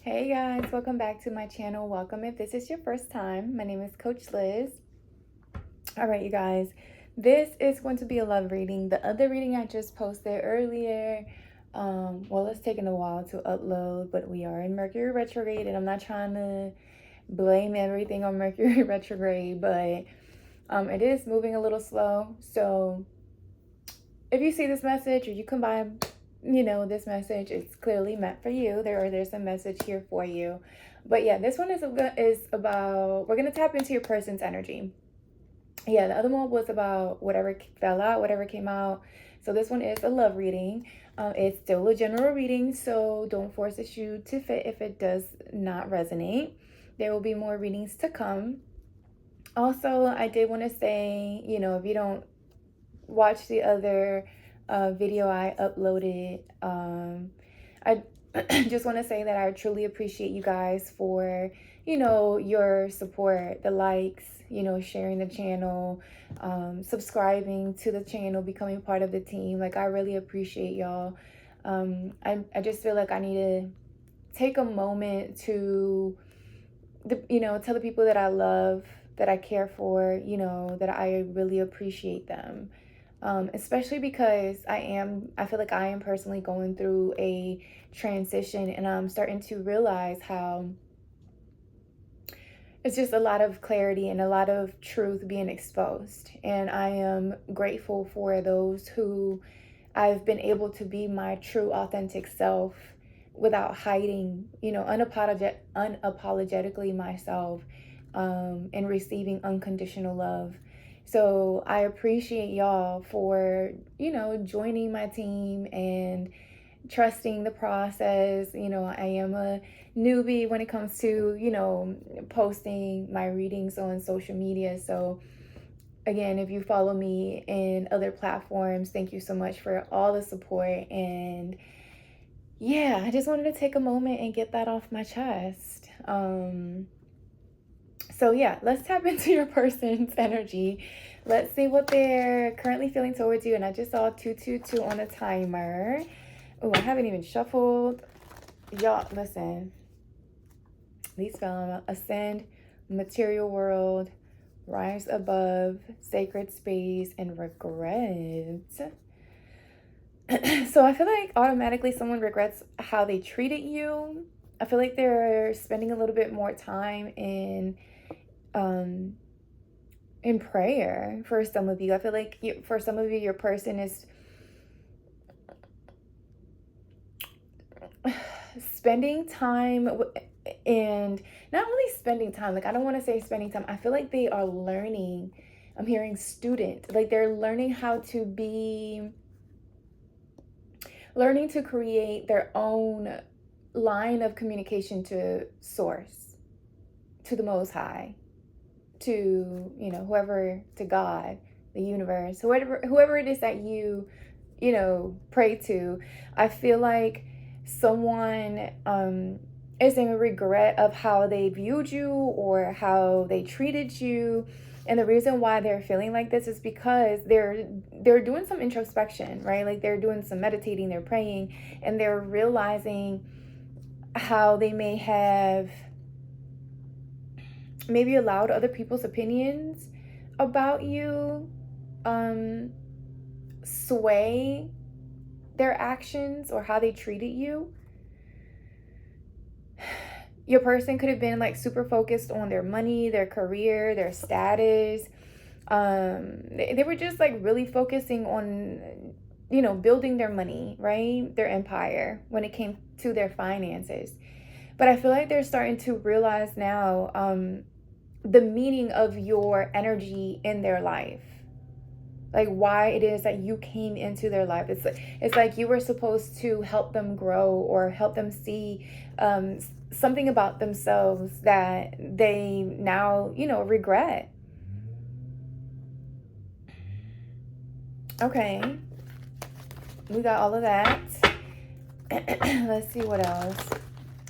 Hey guys, welcome back to my channel. Welcome if this is your first time. My name is Coach Liz. All right, you guys, this is going to be a love reading. The other reading I just posted earlier, well, it's taken a while to upload, but we are in Mercury retrograde, and I'm not trying to blame everything on Mercury retrograde, but it is moving a little slow. So if you see this message or you combine this message, it's clearly meant for you. There's a message here for you. But yeah, this one is about, we're going to tap into your person's energy. Yeah, the other one was about whatever fell out, whatever came out. So this one is a love reading. It's still a general reading, so don't force the shoe to fit if it does not resonate. There will be more readings to come. Also, I did want to say, if you don't watch the other video I uploaded, I just want to say that I truly appreciate you guys for your support, the likes, sharing the channel, subscribing to the channel, becoming part of the team. Like, I really appreciate y'all. I just feel like I need to take a moment to tell the people that I love, that I care for, that I really appreciate them. Especially because I feel like I am personally going through a transition, and I'm starting to realize how it's just a lot of clarity and a lot of truth being exposed. And I am grateful for those who I've been able to be my true, authentic self without hiding, unapologetically myself, and receiving unconditional love. So I appreciate y'all for, joining my team and trusting the process. I am a newbie when it comes to, posting my readings on social media. So again, if you follow me in other platforms, thank you so much for all the support. And yeah, I just wanted to take a moment and get that off my chest. So yeah, let's tap into your person's energy. Let's see what they're currently feeling towards you. And I just saw 222 on the timer. Oh, I haven't even shuffled. Y'all, listen. These fell: ascend, material world, rise above, sacred space, and regret. So I feel like automatically someone regrets how they treated you. I feel like they're spending a little bit more time in prayer for some of you. I feel like for some of you, your person is spending time, and not only spending time, like I don't want to say spending time, I feel like they are learning. I'm hearing student, like they're learning how to create their own line of communication to source, to the Most High, to whoever, to God, the universe, whoever it is that you pray to. I feel like someone is in regret of how they viewed you or how they treated you. And the reason why they're feeling like this is because they're doing some introspection, right? Like they're doing some meditating, they're praying, and they're realizing how they may have maybe allowed other people's opinions about you sway their actions or how they treated you. Your person could have been like super focused on their money, their career, their status. They were just like really focusing on, building their money, right? Their empire when it came to their finances. But I feel like they're starting to realize now the meaning of your energy in their life. Like why it is that you came into their life. It's like you were supposed to help them grow or help them see something about themselves that they now, regret. Okay. We got all of that. Let's see what else.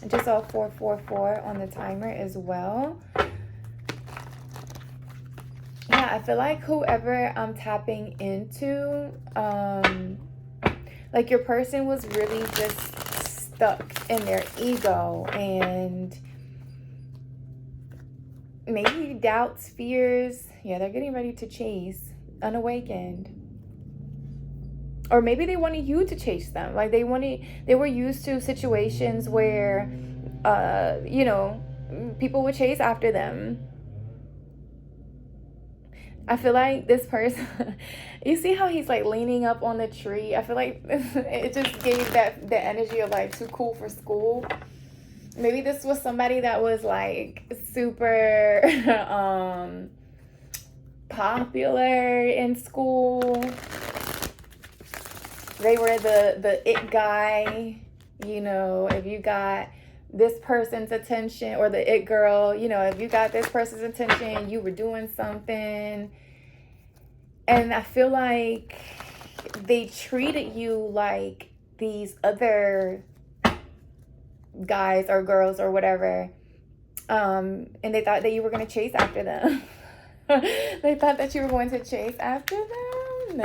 I just saw 444 on the timer as well. Yeah, I feel like whoever I'm tapping into, like your person was really just stuck in their ego and maybe doubts, fears. Yeah, they're getting ready to chase unawakened. Or maybe they wanted you to chase them. Like they were used to situations where, people would chase after them. I feel like this person, you see how he's like leaning up on the tree? I feel like it just gave the energy of like too cool for school. Maybe this was somebody that was like super popular in school. They were the it guy, if you got this person's attention, or the it girl, if you got this person's attention, you were doing something. And I feel like they treated you like these other guys or girls or whatever, and they thought that you were going to chase after them. They thought that you were going to chase after them?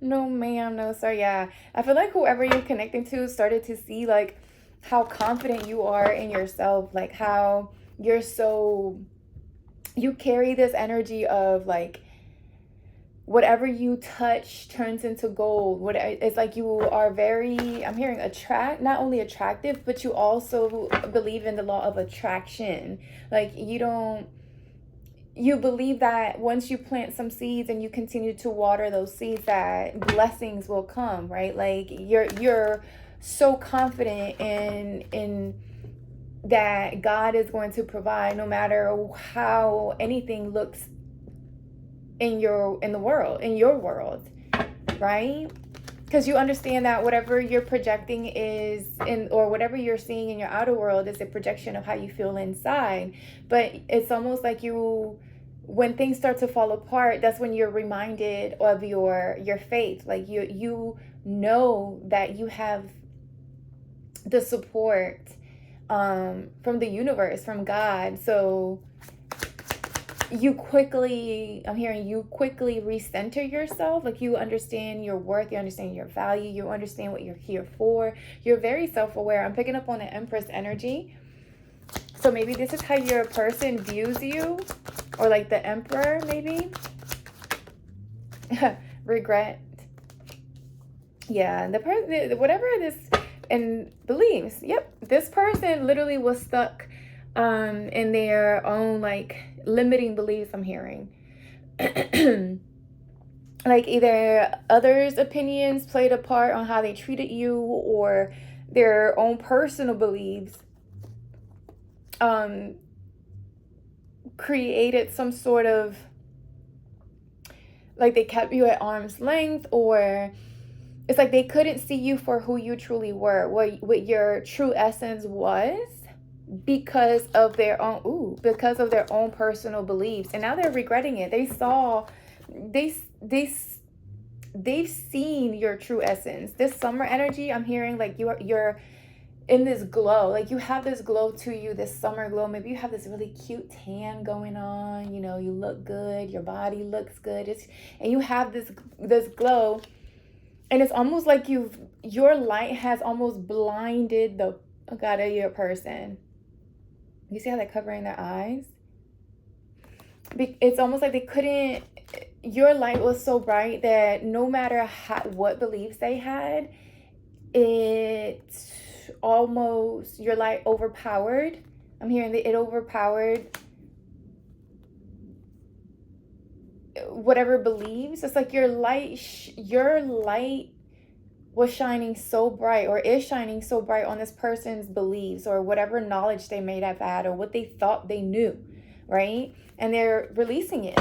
No ma'am, no sir. Yeah, I feel like whoever you're connecting to started to see like how confident you are in yourself, like how you carry this energy of like whatever you touch turns into gold. It's like you are very, I'm hearing not only attractive, but you also believe in the law of attraction. Like you believe that once you plant some seeds and you continue to water those seeds, that blessings will come, right? Like you're so confident in that God is going to provide no matter how anything looks in your world, right? Because you understand that whatever you're projecting or whatever you're seeing in your outer world is a projection of how you feel inside. But it's almost like when things start to fall apart, that's when you're reminded of your faith. Like you know that you have the support from the universe, from God. So I'm hearing you quickly recenter yourself. Like you understand your worth, you understand your value, you understand what you're here for. You're very self-aware. I'm picking up on the Empress energy. So maybe this is how your person views you, or like the Emperor, maybe. Regret. Yeah, the person, whatever this, and beliefs. Yep, this person literally was stuck in their own like limiting beliefs. I'm hearing like either others' opinions played a part on how they treated you, or their own personal beliefs created some sort of, like they kept you at arm's length, or it's like they couldn't see you for who you truly were, what your true essence was, because of their own personal beliefs. And now they're regretting it. They've seen your true essence. This summer energy, I'm hearing like you're in this glow, like you have this glow to you, this summer glow. Maybe you have this really cute tan going on, you look good, your body looks good, and you have this glow, and it's almost like your light has almost blinded the God of your person. You see how they're covering their eyes? It's almost like they couldn't, your light was so bright that no matter what beliefs they had, your light overpowered. I'm hearing that it overpowered whatever beliefs. It's like your light was shining so bright, or is shining so bright on this person's beliefs, or whatever knowledge they may have had, or what they thought they knew, right? And they're releasing it.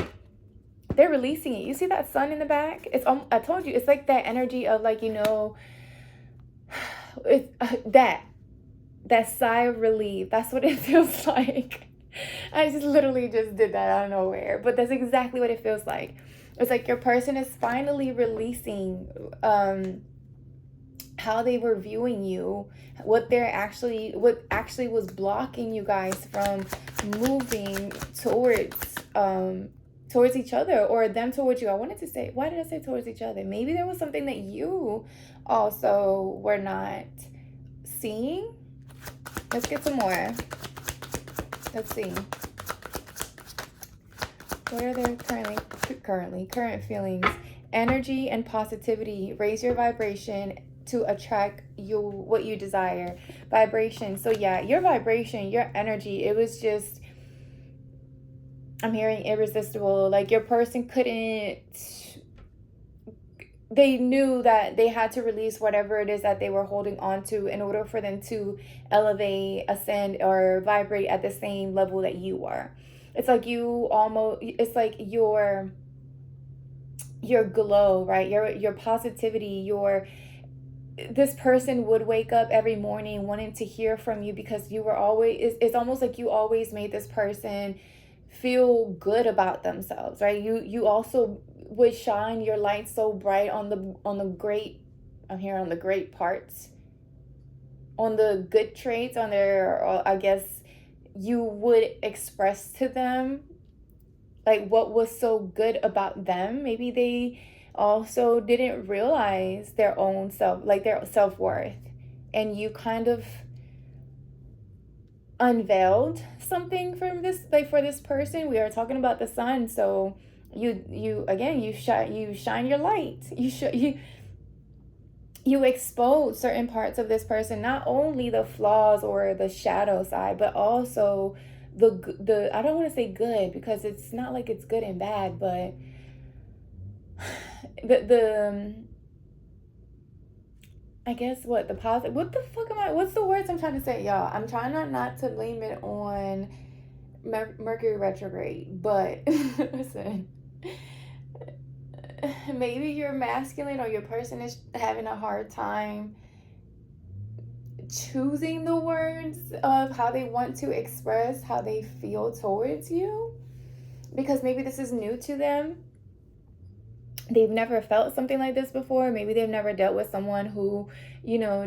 You see that sun in the back? I told you, it's like that energy of like, it's that sigh of relief. That's what it feels like. I literally just did that out of nowhere, but that's exactly what it feels like. It's like your person is finally releasing how they were viewing you, what actually was blocking you guys from moving towards each other, or them towards you. Why did I say towards each other? Maybe there was something that you also were not seeing? Let's get some more. Let's see. What are their current feelings? Energy and positivity. Raise your vibration to attract what you desire. Vibration. So yeah, your vibration, your energy, it was just, I'm hearing irresistible. Like your person couldn't, they knew that they had to release whatever it is that they were holding on to in order for them to elevate, ascend, or vibrate at the same level that you are. It's like it's like your glow, right? Your positivity, this person would wake up every morning wanting to hear from you because you were always, it's almost like you always made this person feel good about themselves, right? You also would shine your light so bright on the great, I'm here on the great parts, on the good traits, on their, I guess you would express to them like what was so good about them. Maybe they also didn't realize their own self, like their self-worth, and you kind of unveiled something from this, like for this person. We are talking about the sun, so you again, you shine your light, you expose certain parts of this person, not only the flaws or the shadow side, but also the I don't want to say good, because it's not like it's good and bad, but the I guess what the positive, what the fuck what's the words I'm trying to say, y'all? I'm trying not to blame it on Mercury retrograde, but listen, maybe your masculine or your person is having a hard time choosing the words of how they want to express how they feel towards you, because maybe this is new to them. They've never felt something like this before. Maybe they've never dealt with someone who,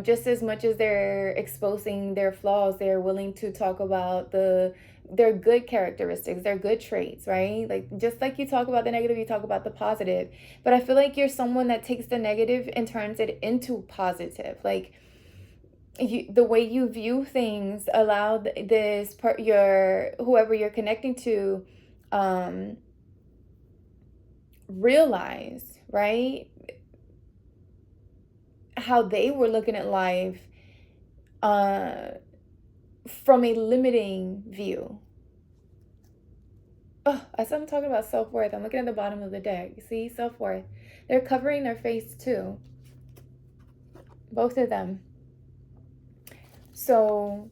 just as much as they're exposing their flaws, they're willing to talk about their good characteristics, their good traits, right? Like, just like you talk about the negative, you talk about the positive. But I feel like you're someone that takes the negative and turns it into positive. Like, the way you view things allow this part, whoever you're connecting to, realize, right, how they were looking at life from a limiting view. As I'm talking about self-worth, I'm looking at the bottom of the deck. See, self-worth. They're covering their face too. Both of them. So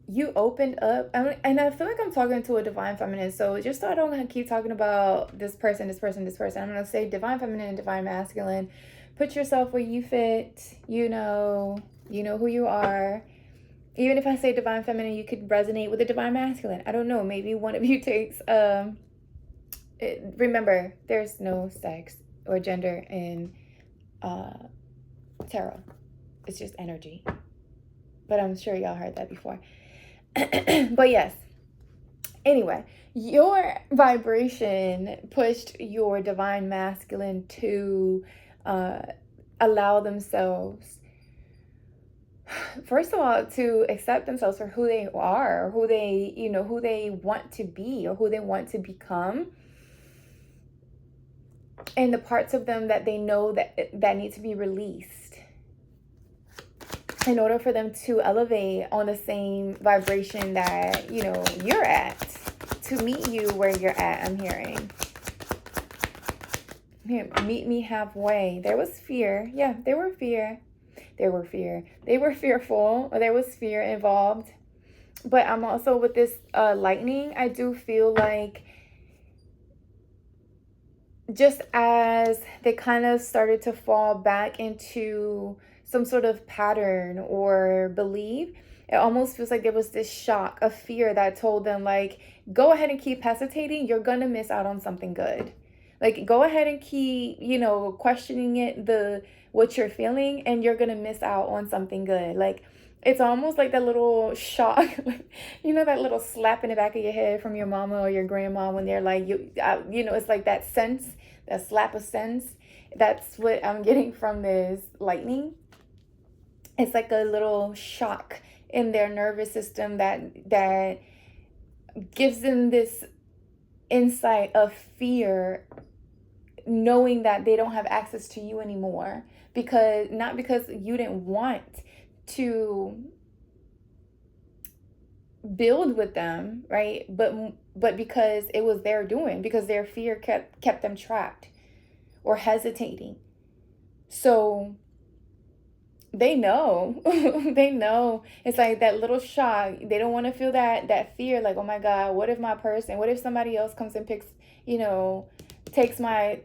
you opened up, and I feel like I'm talking to a divine feminine, so just so I don't keep talking about this person, I'm going to say divine feminine and divine masculine. Put yourself where you fit. You know who you are. Even if I say divine feminine, you could resonate with the divine masculine. I don't know, maybe one of you takes remember, there's no sex or gender in tarot. It's just energy. But I'm sure y'all heard that before. But yes, anyway, your vibration pushed your divine masculine to allow themselves, first of all, to accept themselves for who they are, or who they want to be, or who they want to become, and the parts of them that they know that need to be released in order for them to elevate on the same vibration that, you're at, to meet you where you're at. I'm hearing. Here, meet me halfway. There was fear. Yeah, there were fear. They were fearful, or there was fear involved. But I'm also, with this lightning, I do feel like just as they kind of started to fall back into some sort of pattern or belief, it almost feels like there was this shock of fear that told them, like, go ahead and keep hesitating. You're going to miss out on something good. Like, go ahead and keep, questioning it, what you're feeling, and you're going to miss out on something good. Like, it's almost like that little shock, that little slap in the back of your head from your mama or your grandma when they're like, it's like that sense, that slap of sense. That's what I'm getting from this lightning. It's like a little shock in their nervous system that gives them this insight of fear, knowing that they don't have access to you anymore, because not because you didn't want to build with them, right? But because it was their doing, because their fear kept them trapped or hesitating. So they know. They know. It's like that little shock. They don't want to feel that fear, like, oh my God, what if somebody else comes and picks, takes my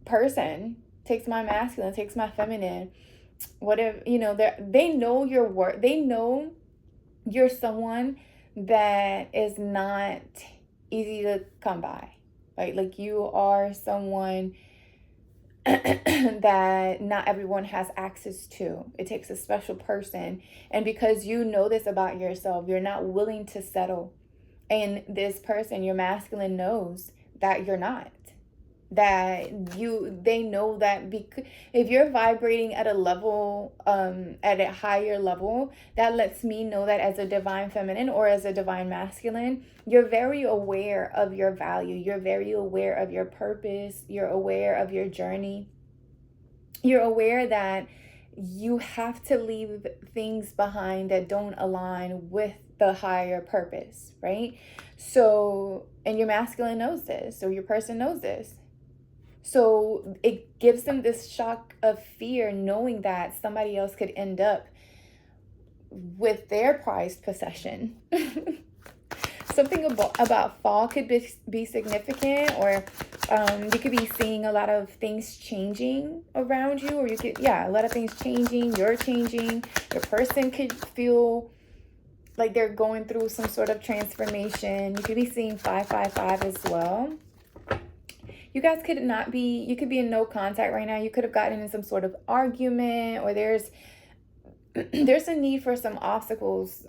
person, takes my masculine, takes my feminine. What if, they know your worth. They know you're someone that is not easy to come by. Right? Like, you are someone that not everyone has access to. It takes a special person. And because you know this about yourself, you're not willing to settle. And this person, your masculine, knows that you're not. They know that if you're vibrating at a level, at a higher level, that lets me know that as a divine feminine or as a divine masculine, you're very aware of your value. You're very aware of your purpose. You're aware of your journey. You're aware that you have to leave things behind that don't align with the higher purpose, right? So, and your masculine knows this, or your person knows this. So it gives them this shock of fear, knowing that somebody else could end up with their prized possession. Something about fall could be significant, or you could be seeing a lot of things changing around you, or a lot of things changing. You're changing. Your person could feel like they're going through some sort of transformation. You could be seeing 555 as well. You guys you could be in no contact right now. You could have gotten in some sort of argument, or there's a need for some obstacles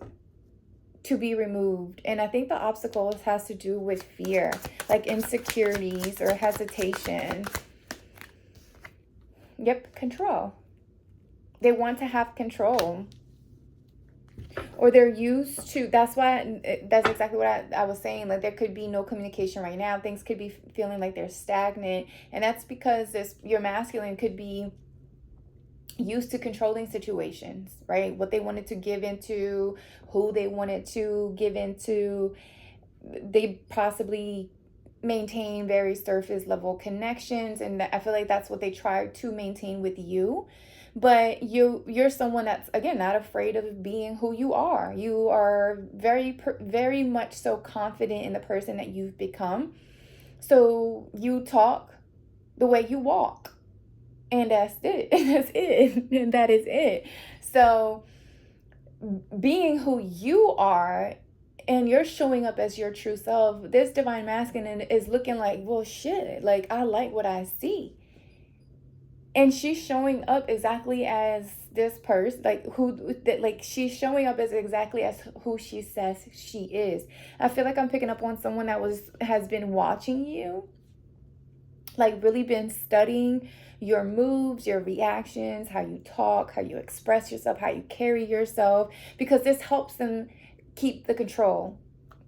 to be removed. And I think the obstacles has to do with fear, like insecurities or hesitation. Yep, control. They want to have control. Or they're used to, that's exactly what I was saying. Like, there could be no communication right now. Things could be feeling like they're stagnant. And that's because your masculine could be used to controlling situations, right? What they wanted to give into, who they wanted to give into. They possibly maintain very surface level connections. And I feel like that's what they try to maintain with you. But you're someone that's, again, not afraid of being who you are. You are very, very much so confident in the person that you've become. So you talk the way you walk. And that's it. That's it. And that is it. So being who you are, and you're showing up as your true self, this divine masculine is looking like, well, shit, like, I like what I see. And she's showing up exactly as this person, she's showing up as exactly as who she says she is. I feel like I'm picking up on someone that has been watching you, like really been studying your moves, your reactions, how you talk, how you express yourself, how you carry yourself, because this helps them keep the control,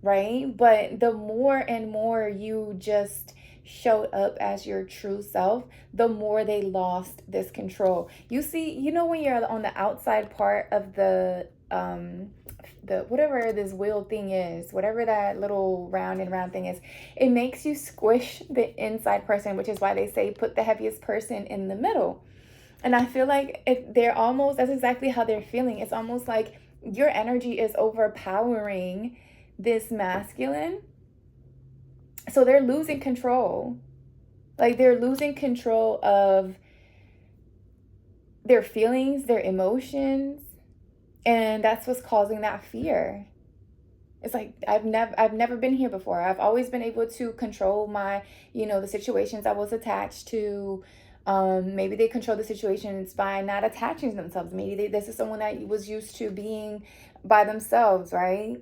right? But the more and more you just showed up as your true self, the more they lost this control. You see, when you're on the outside part of the whatever this wheel thing is, whatever that little round and round thing is, it makes you squish the inside person, which is why they say put the heaviest person in the middle. And I feel like that's exactly how they're feeling. It's almost like your energy is overpowering this masculine. So they're losing control. Like, they're losing control of their feelings, their emotions. And that's what's causing that fear. It's like, I've never been here before. I've always been able to control my, the situations I was attached to. Maybe they control the situations by not attaching themselves. Maybe this is someone that was used to being by themselves, right?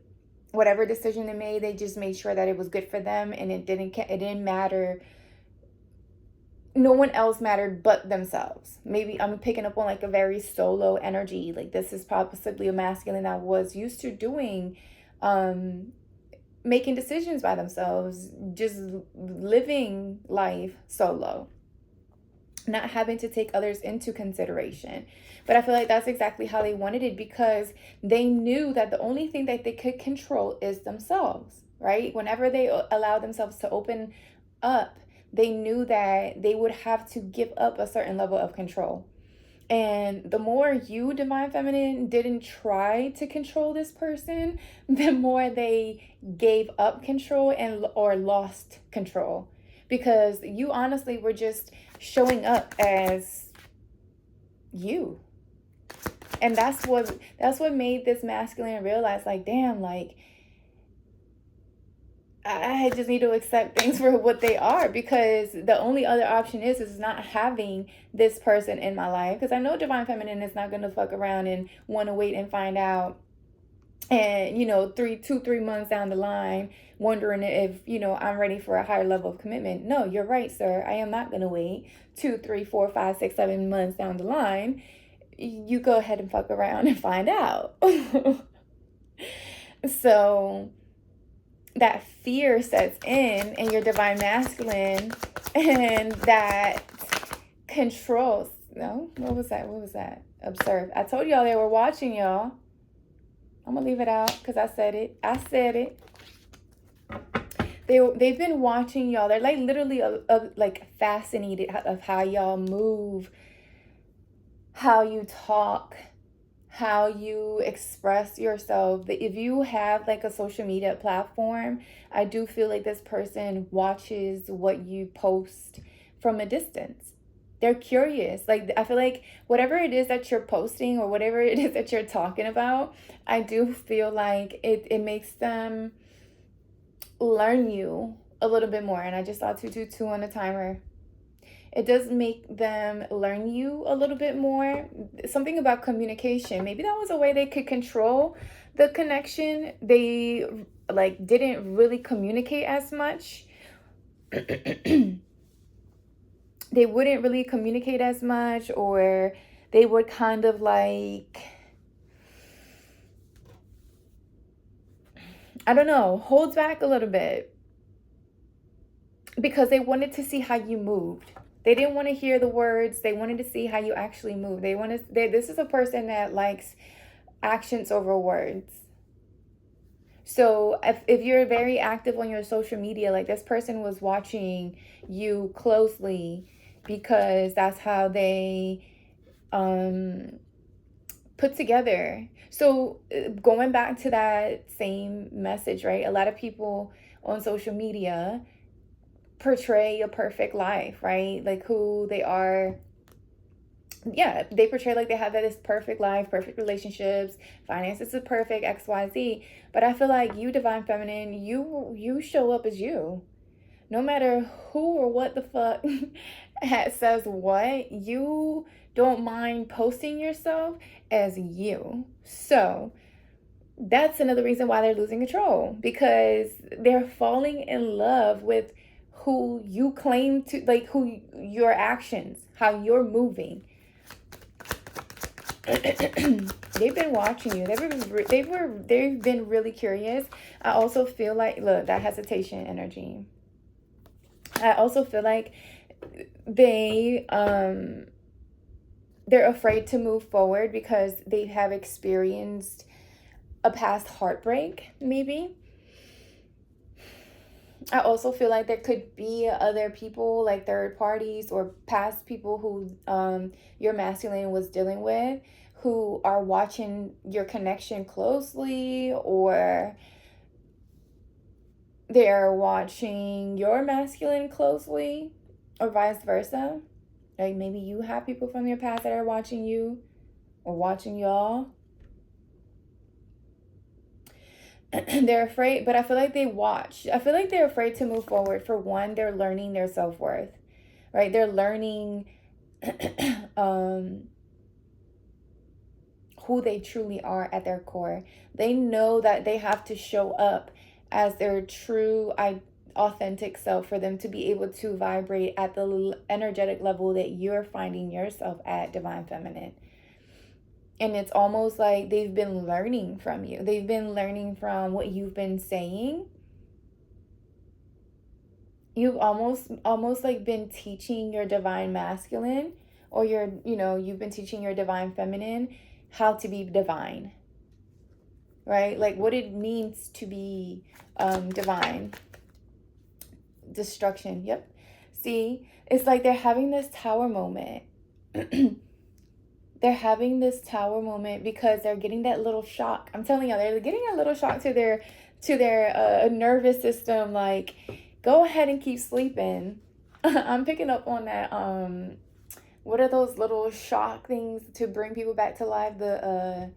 Whatever decision they made, they just made sure that it was good for them, and it didn't matter no one else mattered but themselves. Maybe I'm picking up on like a very solo energy. Like this is possibly a masculine that was used to doing, making decisions by themselves, just living life solo, not having to take others into consideration. But I feel like that's exactly how they wanted it, because they knew that the only thing that they could control is themselves, right? Whenever they allow themselves to open up, they knew that they would have to give up a certain level of control. And the more you, Divine Feminine, didn't try to control this person, the more they gave up control and or lost control. Because you honestly were just showing up as you. And that's what made this masculine realize, like, damn, like, I just need to accept things for what they are, because the only other option is not having this person in my life. Because I know Divine Feminine is not going to fuck around and want to wait and find out, and 3 months down the line wondering if I'm ready for a higher level of commitment. No, you're right, sir. I am not going to wait 2, 3, 4, 5, 6, 7 months down the line. You go ahead and fuck around and find out. So that fear sets in your divine masculine, and that controls. No, what was that? Observe. I told y'all they were watching y'all. I'm gonna leave it out because I said it. They've been watching y'all. They're like literally like fascinated of how y'all move, how you talk, how you express yourself. If you have like a social media platform, I do feel like this person watches what you post from a distance. They're curious. Like, I feel like whatever it is that you're posting or whatever it is that you're talking about, I do feel like it makes them learn you a little bit more. And I just saw 222 on the timer. It does make them learn you a little bit more. Something about communication. Maybe that was a way they could control the connection. They like didn't really communicate as much. They wouldn't really communicate as much, or they would kind of like, I don't know, hold back a little bit, because they wanted to see how you moved. They didn't want to hear the words. They wanted to see how you actually move. This is a person that likes actions over words. So if you're very active on your social media, like this person was watching you closely, because that's how they put together. So going back to that same message, right? A lot of people on social media portray a perfect life, right? Like who they are. Yeah, they portray like they have this perfect life, perfect relationships, finances are perfect, XYZ. But I feel like you, Divine Feminine, you show up as you. No matter who or what the fuck says what, you don't mind posting yourself as you. So that's another reason why they're losing control, because they're falling in love with who you claim to, like who your actions, how you're moving. They've been watching you. They've been really curious. I also feel like, look, that hesitation energy. I also feel like they're afraid to move forward because they have experienced a past heartbreak, maybe. I also feel like there could be other people, like third parties or past people who your masculine was dealing with, who are watching your connection closely, or they're watching your masculine closely, or vice versa. Like maybe you have people from your past that are watching you or watching y'all. They're afraid, but I feel like they watch. I feel like they're afraid to move forward. For one, they're learning their self-worth, right? They're learning who they truly are at their core. They know that they have to show up as their true authentic self, for them to be able to vibrate at the energetic level that you're finding yourself at, divine feminine. And it's almost like they've been learning from you. They've been learning from what you've been saying. You've almost like been teaching your divine masculine, or you've been teaching your divine feminine how to be divine. Right? Like what it means to be divine. Destruction. Yep. See, it's like they're having this tower moment. They're having this tower moment because they're getting that little shock. I'm telling you, they're getting a little shock to their nervous system. Like, go ahead and keep sleeping. I'm picking up on that. What are those little shock things to bring people back to life? The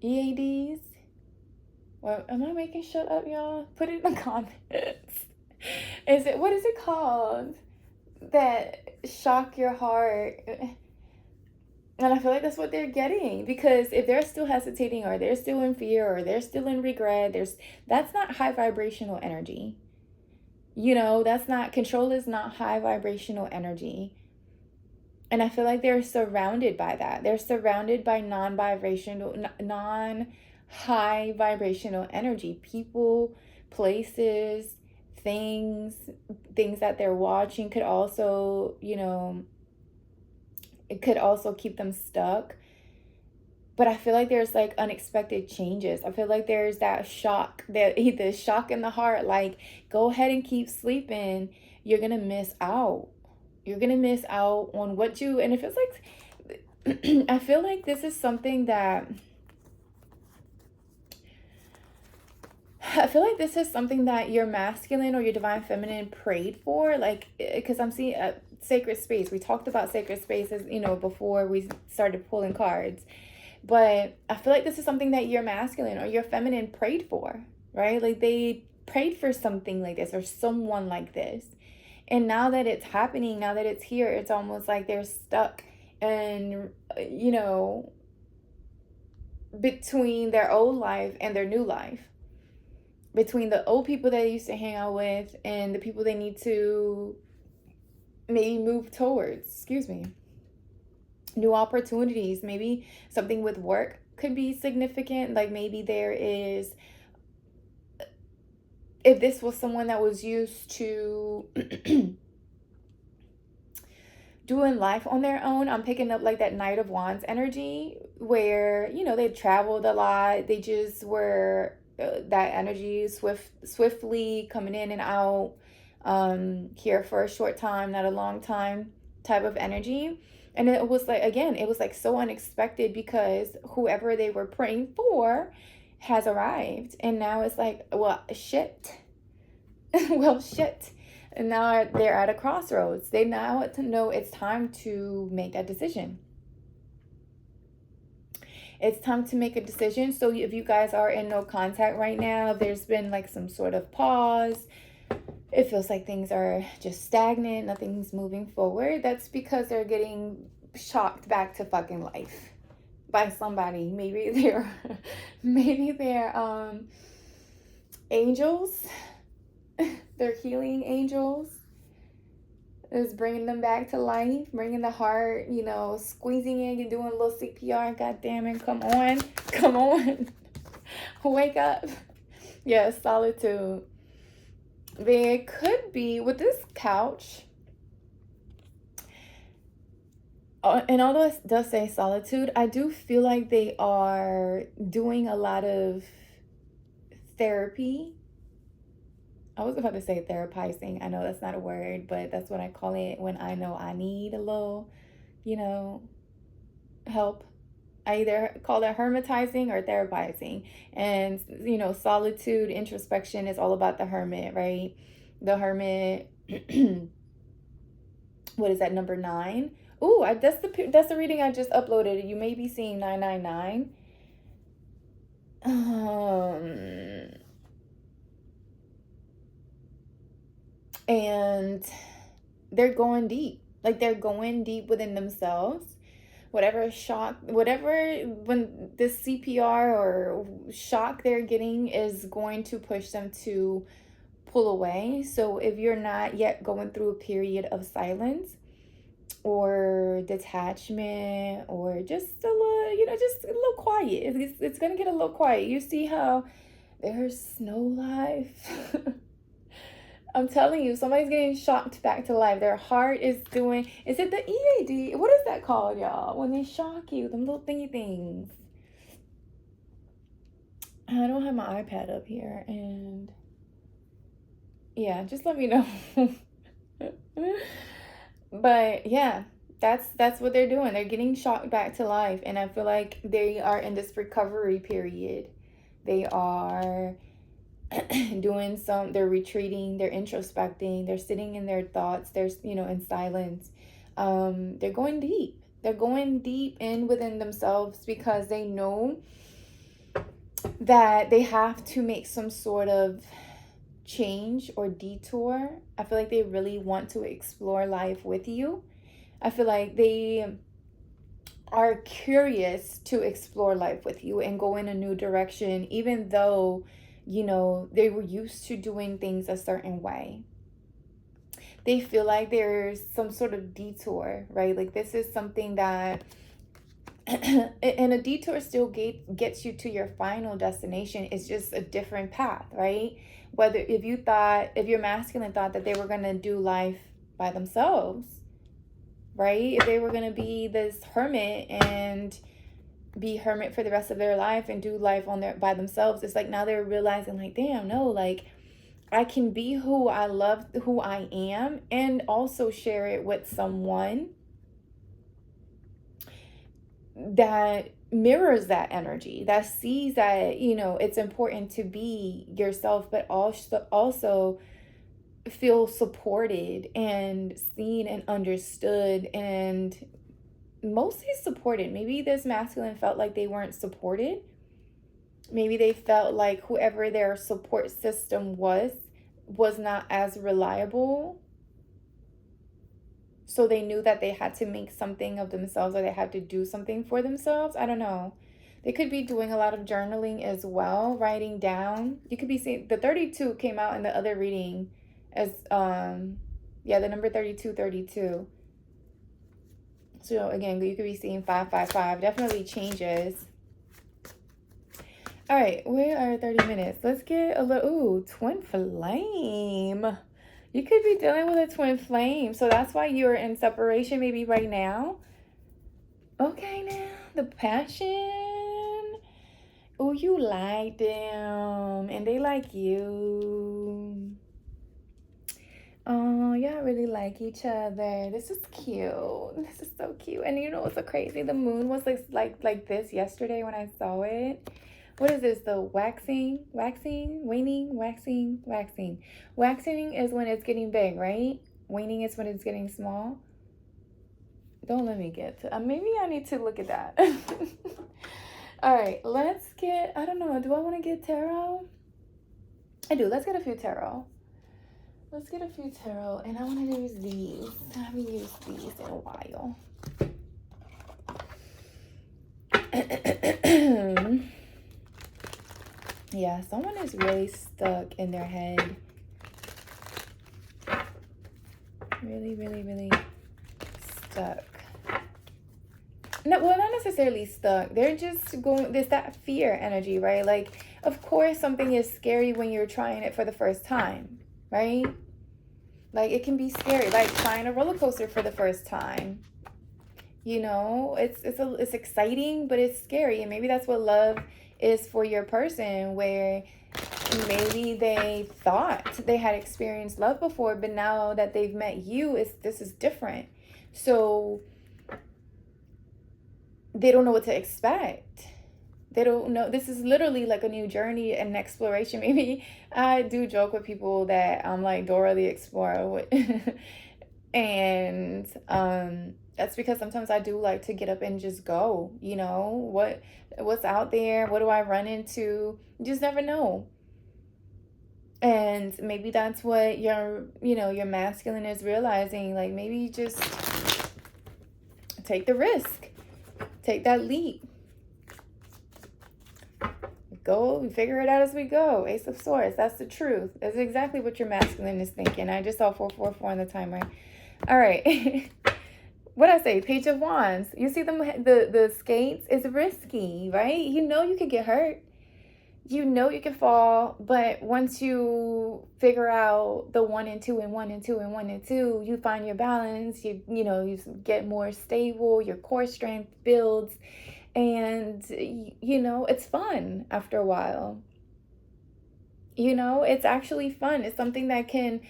EADs. Well, am I making shit up, y'all? Put it in the comments. What is it called? That shock your heart. And I feel like that's what they're getting, because if they're still hesitating, or they're still in fear, or they're still in regret, that's not high vibrational energy. Control is not high vibrational energy. And I feel like they're surrounded by that. They're surrounded by non-high vibrational energy. People, places, things that they're watching could also, it could also keep them stuck. But I feel like there's like unexpected changes. I feel like there's that shock, the shock in the heart, like, go ahead and keep sleeping. You're going to miss out. You're going to miss out on and it feels like, I feel like this is something that, your masculine or your divine feminine prayed for, like, because I'm seeing a sacred space. We talked about sacred spaces, before we started pulling cards. But I feel like this is something that your masculine or your feminine prayed for, right? Like they prayed for something like this or someone like this. And now that it's happening, now that it's here, it's almost like they're stuck and, between their old life and their new life. Between the old people they used to hang out with and the people they need to maybe move towards, new opportunities. Maybe something with work could be significant. Like maybe if this was someone that was used to doing life on their own, I'm picking up like that Knight of Wands energy where, they traveled a lot. They just were that energy swiftly coming in and out, here for a short time, not a long time type of energy. And it was like, again, it was like so unexpected because whoever they were praying for has arrived. And now it's like, well, shit. Well, shit. And now they're at a crossroads. They now know it's time to make that decision. It's time to make a decision. So if you guys are in no contact right now, there's been like some sort of pause. It feels like things are just stagnant. Nothing's moving forward. That's because they're getting shocked back to fucking life by somebody. Maybe they're angels. They're healing angels. Is bringing them back to life, bringing the heart, squeezing in and doing a little CPR. God damn it, come on. Wake up. Yes, solitude. There could be, with this couch, and although it does say solitude, I do feel like they are doing a lot of therapy. I was about to say therapizing. I know that's not a word, but that's what I call it when I know I need a little, help. I either call it hermitizing or therapizing. And, solitude, introspection is all about the hermit, right? The hermit, what is that, number 9? Ooh, that's the reading I just uploaded. You may be seeing 999. And they're going deep. Like they're going deep within themselves. When this CPR or shock they're getting is going to push them to pull away. So if you're not yet going through a period of silence or detachment, or just a little, just a little quiet, it's gonna get a little quiet. You see how there's no life. I'm telling you, somebody's getting shocked back to life. Their heart is doing, is it the EAD? What is that called, y'all? When they shock you, them little thingy things. I don't have my iPad up here, and yeah, just let me know. But yeah, that's what they're doing. They're getting shocked back to life, and I feel like they are in this recovery period. They are they're retreating, they're introspecting, they're sitting in their thoughts, they're, in silence. They're going deep. They're going deep in within themselves because they know that they have to make some sort of change or detour. I feel like they really want to explore life with you. I feel like they are curious to explore life with you and go in a new direction, even though, they were used to doing things a certain way. They feel like there's some sort of detour, right? Like this is something that, and a detour still gets you to your final destination. It's just a different path, right? Whether if your masculine thought that they were going to do life by themselves, right? If they were going to be this hermit and be hermit for the rest of their life and do life by themselves, it's like now they're realizing, like, damn, no, like I can be who I love, who I am, and also share it with someone that mirrors that energy, that sees that, it's important to be yourself, but also feel supported and seen and understood, and mostly supported. Maybe this masculine felt like they weren't supported. Maybe they felt like whoever their support system was not as reliable. So they knew that they had to make something of themselves, or they had to do something for themselves. I don't know. They could be doing a lot of journaling as well, writing down. You could be seeing the 32 came out in the other reading as the number 32. So again, you could be seeing 555. Definitely changes. All right, we are 30 minutes. Let's get a little, twin flame. You could be dealing with a twin flame. So that's why you're in separation maybe right now. Okay, now the passion. Oh, you like them and they like you. Oh, y'all really like each other. This is cute. This is so cute. And you know what's so crazy? The moon was like this yesterday when I saw it. What is this? The waxing, waning, waxing. Waxing is when it's getting big, right? Waning is when it's getting small. Don't let me get to, maybe I need to look at that. All right, let's get, I don't know. Do I want to get tarot? I do. Let's get a few tarot. And I want to use these. I haven't used these in a while. Yeah, someone is really stuck in their head. Really, really, really stuck. No, well, not necessarily stuck. They're just going, there's that fear energy, right? Like, of course, something is scary when you're trying it for the first time, right? Like, it can be scary, like trying a roller coaster for the first time. It's exciting, but it's scary. And maybe that's what love is for your person, where maybe they thought they had experienced love before, but now that they've met you, this is different. So they don't know what to expect. They don't know. This is literally like a new journey and exploration. Maybe I do joke with people that I'm like Dora the Explorer. And that's because sometimes I do like to get up and just go, what's out there? What do I run into? You just never know. And maybe that's what your masculine is realizing. Like, maybe just take the risk. Take that leap. go figure it out as we go. Ace of Swords. That's the truth. That's exactly what your masculine is thinking. I just saw 444 on the timer. All right. What I say? Page of Wands. You see them, the skates is risky, right? You know you could get hurt. You know you can fall, but once you figure out the 1 and 2 and 1 and 2 and 1 and 2, you find your balance. You get more stable. Your core strength builds, and it's fun after a while. It's actually fun. It's something that can,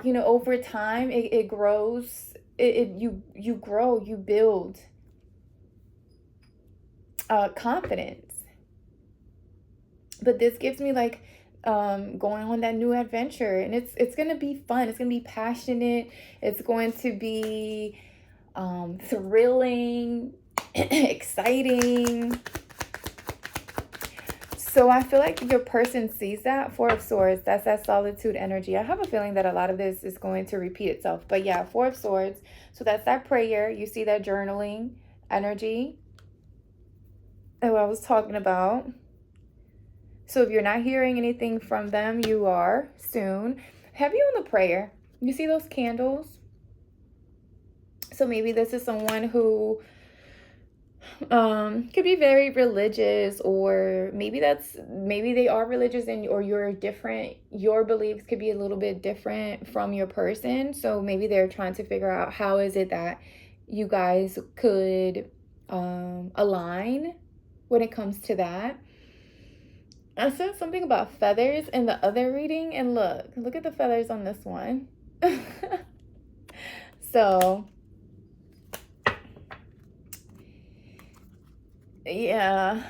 over time it grows. You grow, you build confidence. But this gives me like going on that new adventure, and it's gonna be fun. It's gonna be passionate. It's going to be thrilling, exciting. So I feel like your person sees that. 4 of Swords, that's that solitude energy. I have a feeling that a lot of this is going to repeat itself. But yeah, 4 of Swords. So that's that prayer. You see that journaling energy that I was talking about. So if you're not hearing anything from them, you are soon. Heavy on the prayer. You see those candles? So maybe this is someone who could be very religious, or maybe they are religious, or you're different. Your beliefs could be a little bit different from your person. So maybe they're trying to figure out how is it that you guys could align when it comes to that. I said something about feathers in the other reading, and look at the feathers on this one. So yeah,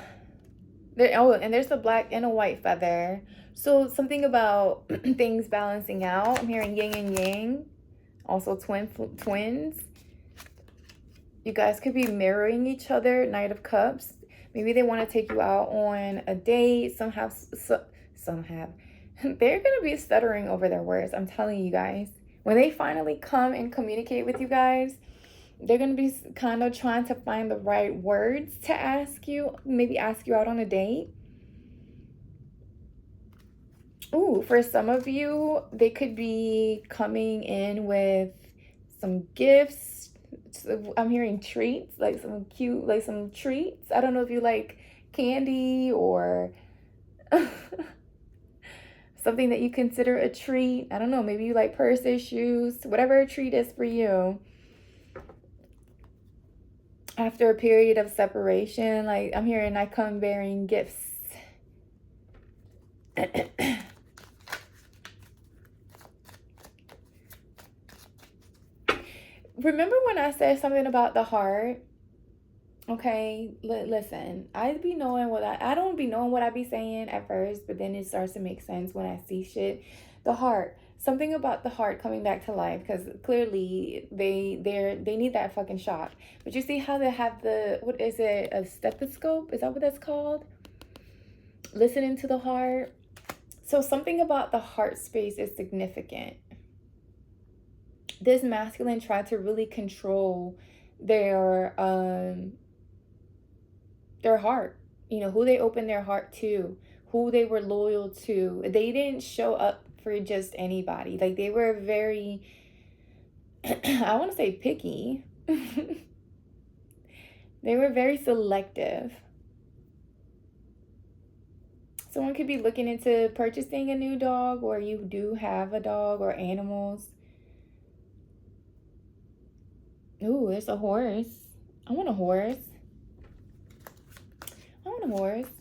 and there's a black and a white feather. So something about things balancing out. I'm hearing yin and yang, also twins. You guys could be mirroring each other. Knight of Cups. Maybe they want to take you out on a date. Some have. They're going to be stuttering over their words. I'm telling you guys. When they finally come and communicate with you guys, they're going to be kind of trying to find the right words to ask you. Maybe ask you out on a date. Ooh, for some of you, they could be coming in with some gifts. I'm hearing treats, like some cute, like some treats. I don't know if you like candy or something that you consider a treat. I don't know, maybe you like purses, shoes, whatever a treat is for you. After a period of separation, like I'm hearing I come bearing gifts. Remember when I said something about the heart? Okay, listen, I don't be knowing what I be saying at first, but then it starts to make sense when I see shit. The heart, something about the heart coming back to life, because clearly they need that fucking shot. But you see how they have what is it, a stethoscope? Is that what that's called? Listening to the heart. So something about the heart space is significant. This masculine tried to really control their heart, who they opened their heart to, who they were loyal to. They didn't show up for just anybody. Like, they were very I want to say picky. They were very selective. Someone could be looking into purchasing a new dog, or you do have a dog or animals. Ooh, there's a horse. I want a horse.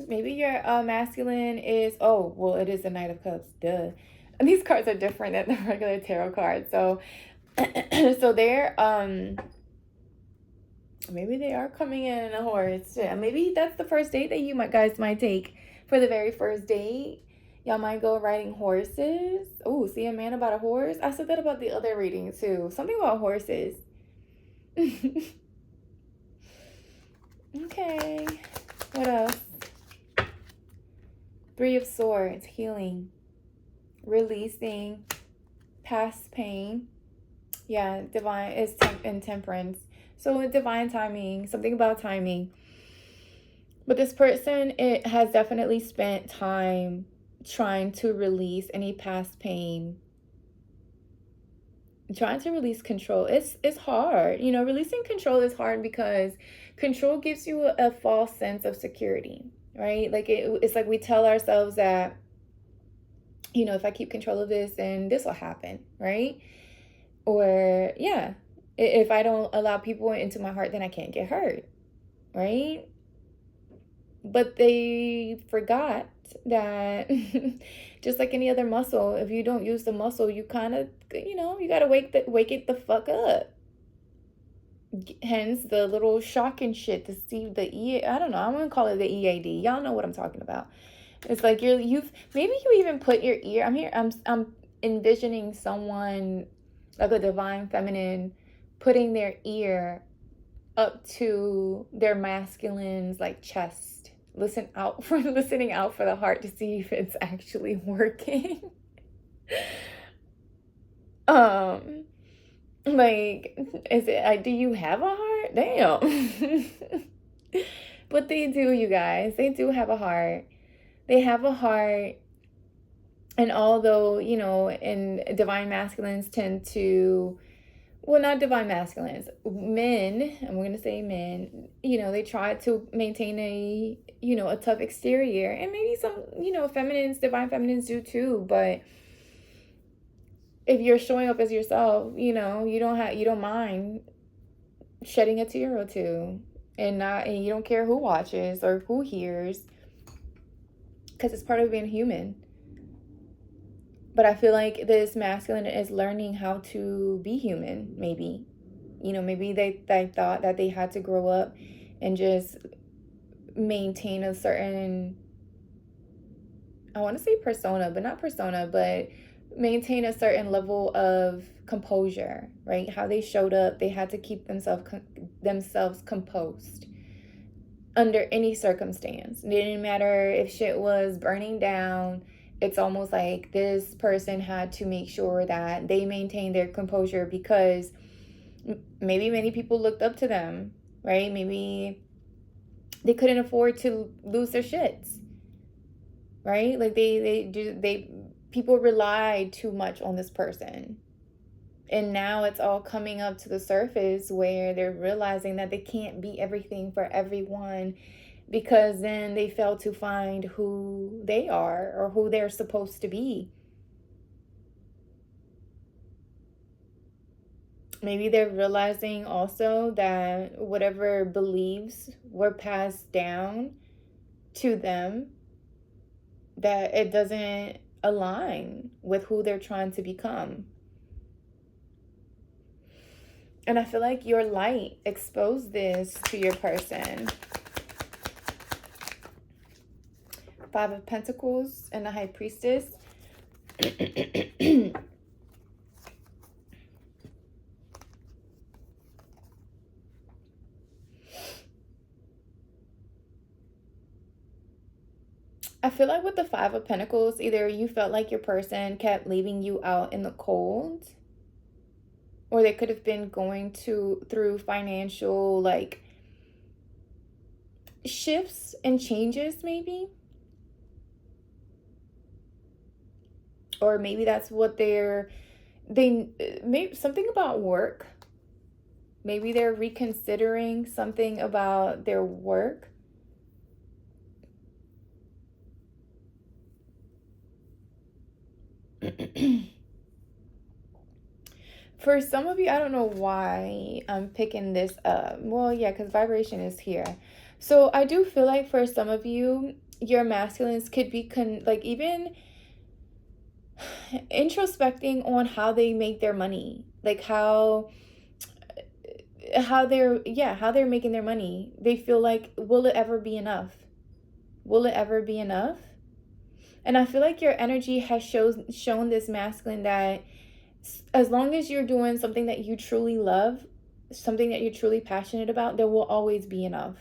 Maybe your masculine is, it is the Knight of Cups. Duh. And these cards are different than the regular tarot cards. So, so they're, maybe they are coming in a horse. Yeah, maybe that's the first date that you guys might take. For the very first date, y'all might go riding horses. Oh, see a man about a horse? I said that about the other reading too. Something about horses. Okay. What else? 3 of Swords, healing, releasing past pain. Yeah, divine is in temperance. So divine timing, something about timing. But this person, it has definitely spent time trying to release any past pain, trying to release control. It's hard. You know, releasing control is hard because control gives you a false sense of security, right? Like it's like we tell ourselves that, you know, if I keep control of this, then this will happen, right? Or yeah, if I don't allow people into my heart, then I can't get hurt, right? But they forgot that just like any other muscle, if you don't use the muscle, you kind of, you know, you got to wake it the fuck up. Hence the little shock and shit to see I don't know, I'm going to call it the EAD. Y'all know what I'm talking about. It's like maybe you even put your ear, I'm envisioning someone like a divine feminine putting their ear up to their masculine's like chest, listening out for the heart to see if it's actually working. Like, is it, do you have a heart? Damn. But they do, you guys, they do have a heart. They have a heart. And although, you know, and divine masculines tend to, well, not divine masculines, men, I'm going to say men, you know, they try to maintain a, you know, a tough exterior. And maybe some, you know, divine feminines do too. But if you're showing up as yourself, you know, you don't mind shedding a tear or two, and you don't care who watches or who hears, because it's part of being human. But I feel like this masculine is learning how to be human, maybe. You know, maybe they thought that they had to grow up and just maintain a certain, I want to say persona, but not persona, but maintain a certain level of composure, right? How they showed up, they had to keep themselves composed under any circumstance. It didn't matter if shit was burning down. It's almost like this person had to make sure that they maintained their composure because maybe many people looked up to them, right? Maybe they couldn't afford to lose their shits, right? Like people relied too much on this person. And now it's all coming up to the surface where they're realizing that they can't be everything for everyone, because then they fail to find who they are or who they're supposed to be. Maybe they're realizing also that whatever beliefs were passed down to them, that it doesn't align with who they're trying to become. And I feel like your light exposed this to your person. 5 of Pentacles and the High Priestess. I feel like with the 5 of Pentacles, either you felt like your person kept leaving you out in the cold, or they could have been going through financial like shifts and changes, maybe. Or maybe that's what they maybe something about work. Maybe they're reconsidering something about their work. For some of you, I don't know why I'm picking this up. Well, yeah, because vibration is here. So I do feel like for some of you, your masculines could be even introspecting on how they make their money, like how they're making their money. They feel like, will it ever be enough? Will it ever be enough? And I feel like your energy has shown this masculine that as long as you're doing something that you truly love, something that you're truly passionate about, there will always be enough.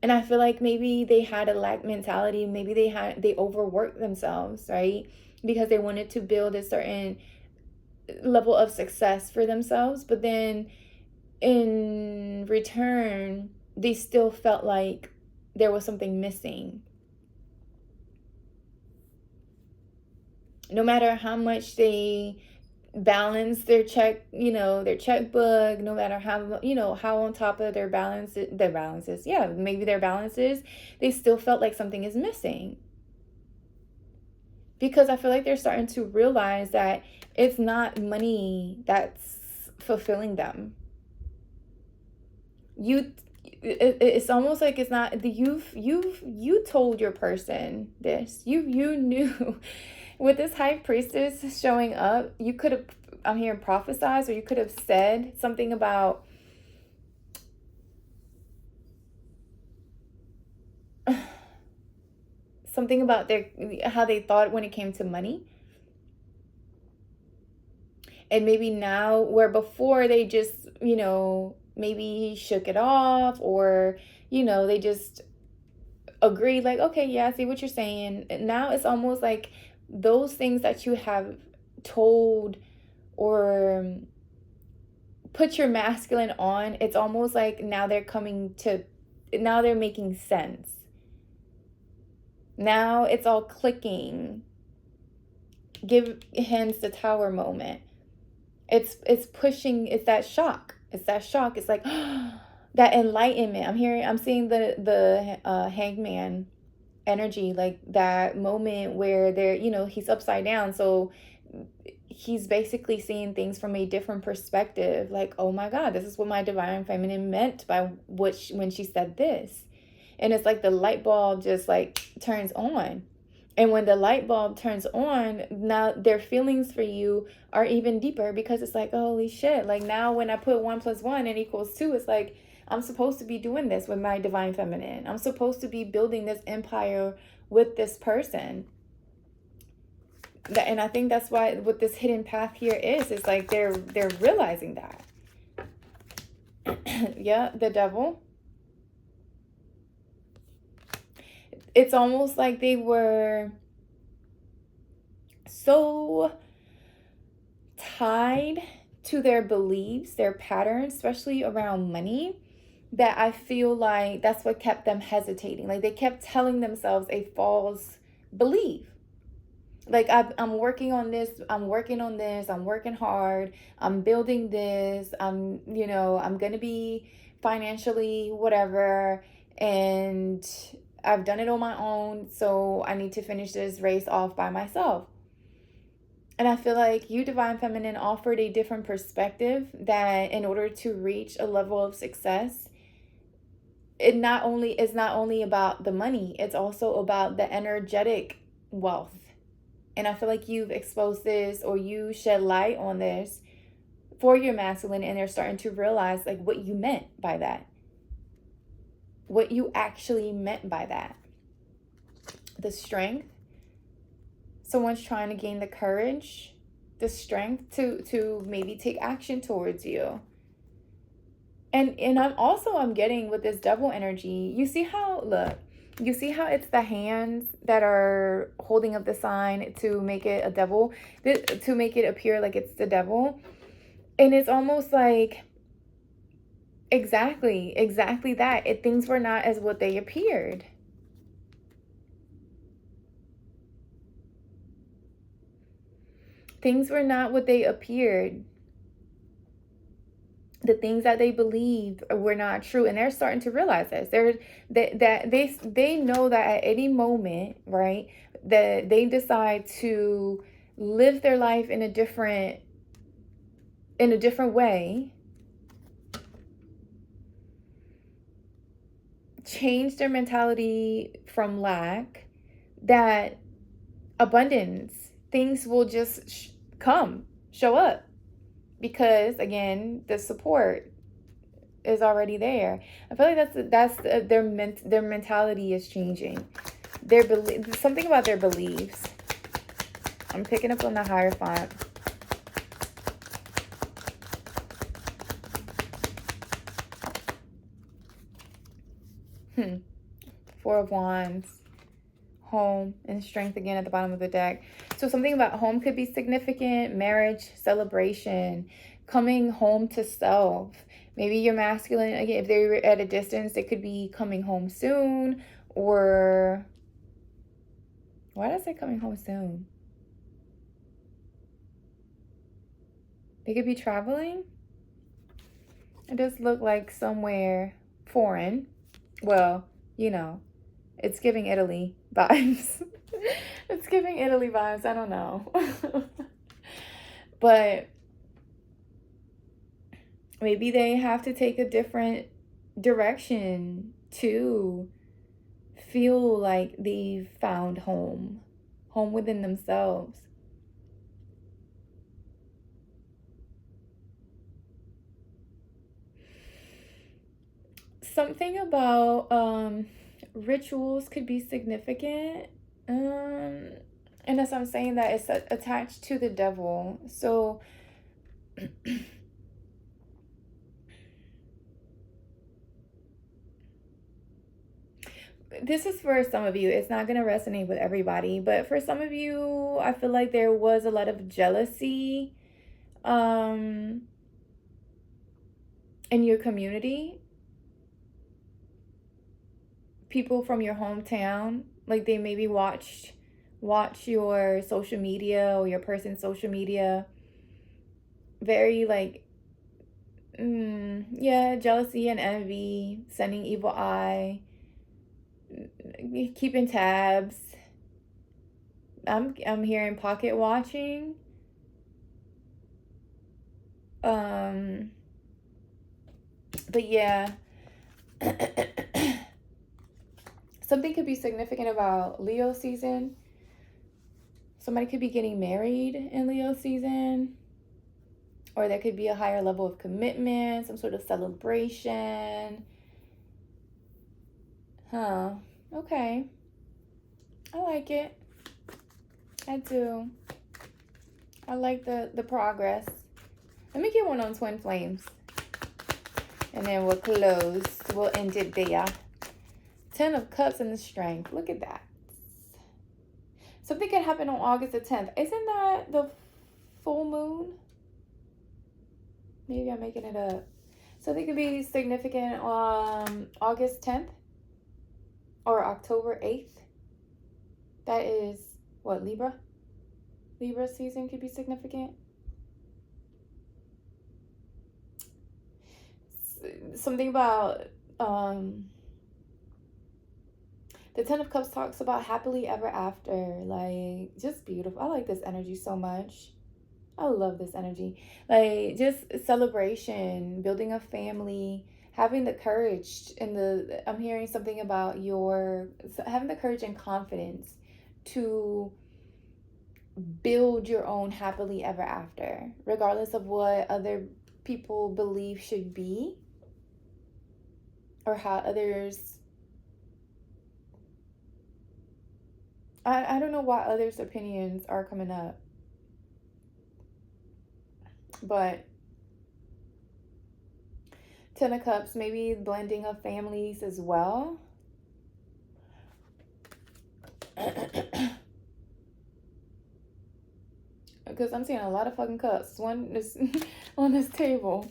And I feel like maybe they had a lack mentality. Maybe they overworked themselves, right? Because they wanted to build a certain level of success for themselves. But then in return, they still felt like there was something missing. No matter how much they balance their their checkbook, no matter how, how on top of their balances, yeah, maybe their balances, they still felt like something is missing. Because I feel like they're starting to realize that it's not money that's fulfilling them. It's almost like it's not the you told your person this. You knew. With this high priestess showing up, you could have, I'm hearing, prophesized, or you could have said something about how they thought when it came to money. And maybe now, where before they just, maybe shook it off, or, they just agreed, like, okay, yeah, I see what you're saying. And now it's almost like those things that you have told or put your masculine on, it's almost like now they're making sense. Now it's all clicking. Give hands the tower moment. It's pushing, it's that shock. It's like that enlightenment. I'm seeing the hangman energy, like that moment where they're, he's upside down, so he's basically seeing things from a different perspective, like, oh my god, this is what my divine feminine meant by when she said this. And it's like the light bulb just like turns on. And when the light bulb turns on, now their feelings for you are even deeper, because it's like, holy shit, like now when I put 1 + 1 and equals 2, it's like, I'm supposed to be doing this with my divine feminine. I'm supposed to be building this empire with this person. And I think that's why what this hidden path here is like they're realizing that. Yeah, the devil. It's almost like they were so tied to their beliefs, their patterns, especially around money, that I feel like that's what kept them hesitating. Like they kept telling themselves a false belief. Like, I'm working on this, I'm working hard, I'm building this, I'm going to be financially whatever, and I've done it on my own, so I need to finish this race off by myself. And I feel like you, divine feminine, offered a different perspective, that in order to reach a level of success, it's not only about the money, it's also about the energetic wealth. And I feel like you've exposed this, or you shed light on this for your masculine, and they're starting to realize like what you meant by that. What you actually meant by that. The strength. Someone's trying to gain the courage, the strength to maybe take action towards you. And I'm getting with this devil energy. You see how it's the hands that are holding up the sign to make it a devil, to make it appear like it's the devil. And it's almost like exactly that. Things were not as what they appeared. Things were not what they appeared. The things that they believed were not true, and they're starting to realize this. They know that at any moment, right, that they decide to live their life in a different way, change their mentality from lack, that abundance, things will just show up. Because again, the support is already there. I feel like that's their mentality is changing. Something about their beliefs. I'm picking up on the Hierophant. Four of Wands. Home and strength again at the bottom of the deck. So something about home could be significant, marriage, celebration, coming home to self. Maybe your masculine, again, if they're at a distance, they could be coming home soon, or why did I say coming home soon? They could be traveling. It does look like somewhere foreign. Well, you know, it's giving Italy vibes. It's giving Italy vibes. I don't know. But maybe they have to take a different direction to feel like they've found home within themselves. Something about rituals could be significant. And as I'm saying that, it's attached to the devil. So this is for some of you. It's not going to resonate with everybody, but for some of you, I feel like there was a lot of jealousy in your community. People from your hometown, like they maybe watch your social media or your person's social media. Very like, yeah, jealousy and envy, sending evil eye, keeping tabs. I'm hearing pocket watching. But yeah. Something could be significant about Leo season. Somebody could be getting married in Leo season. Or there could be a higher level of commitment, some sort of celebration. Huh. Okay. I like it. I do. I like the progress. Let me get one on twin flames. And then we'll close. We'll end it there. 10 of Cups and the Strength. Look at that. Something could happen on August the 10th. Isn't that the full moon? Maybe I'm making it up. Something could be significant on August 10th or October 8th. That is, what, Libra? Libra season could be significant. Something about the 10 of Cups talks about happily ever after. Like, just beautiful. I like this energy so much. I love this energy. Like, just celebration, building a family, having the courage. I'm hearing something about having the courage and confidence to build your own happily ever after, regardless of what other people believe should be or how others... I don't know why others' opinions are coming up. But 10 of Cups, maybe blending of families as well. Because I'm seeing a lot of fucking cups. One is on this table.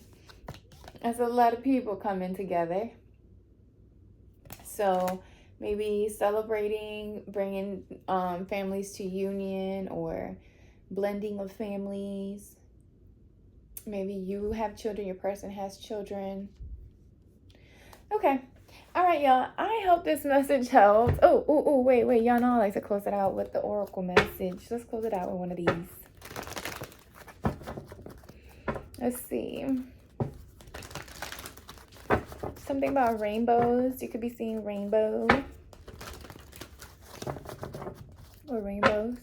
There's a lot of people coming together. So maybe celebrating, bringing families to union or blending of families. Maybe you have children, your person has children. Okay. All right, y'all. I hope this message helps. Oh, wait. Y'all know I like to close it out with the oracle message. Let's close it out with one of these. Let's see. Something about rainbows. You could be seeing rainbow. Or rainbows.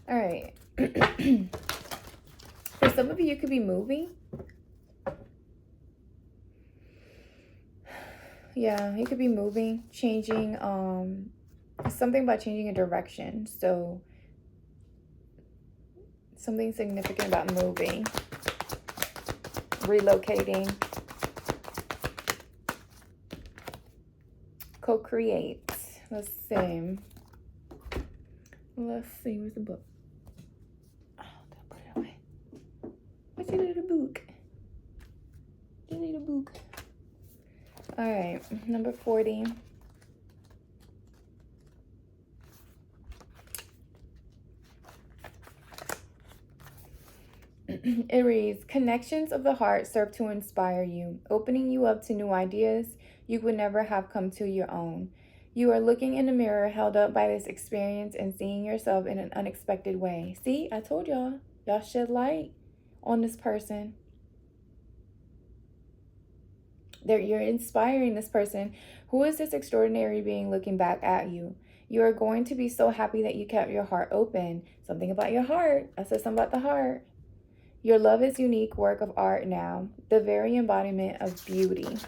All right. For some of you, you could be moving. Yeah, you could be moving, changing, something about changing a direction. So something significant about moving, relocating, co-create. Let's see. Let's see, where's the book? Oh, don't put it away. What you do to the book? You need a book. All right, number 40. It reads, connections of the heart serve to inspire you, opening you up to new ideas you would never have come to your own. You are looking in the mirror held up by this experience and seeing yourself in an unexpected way. See, I told y'all. Y'all shed light on this person. You're inspiring this person. Who is this extraordinary being looking back at you? You are going to be so happy that you kept your heart open. Something about your heart. I said something about the heart. Your love is unique work of art now, the very embodiment of beauty.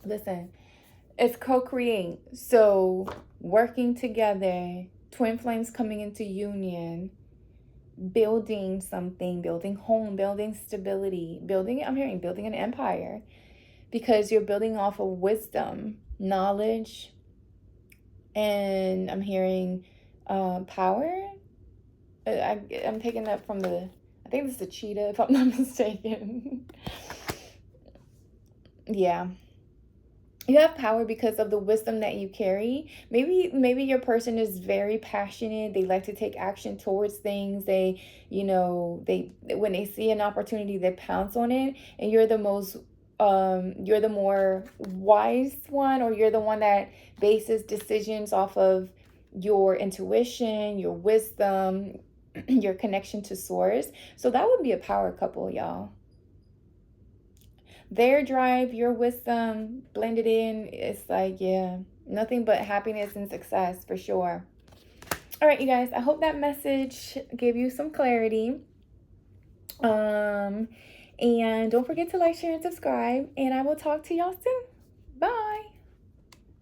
Listen, it's co-create. So working together, twin flames coming into union, building something, building home, building stability, I'm hearing building an empire, because you're building off of wisdom, knowledge, and I'm hearing power. I'm taking that from I think this is a cheetah, if I'm not mistaken. Yeah. You have power because of the wisdom that you carry. Maybe your person is very passionate. They like to take action towards things. They when they see an opportunity, they pounce on it. And you're the more wise one, or you're the one that bases decisions off of your intuition, your wisdom, your connection to source. So that would be a power couple, y'all. Their drive, your wisdom blended in, it's like, yeah, nothing but happiness and success for sure. All right, you guys, I hope that message gave you some clarity. And don't forget to like, share, and subscribe, and I will talk to y'all soon. Bye.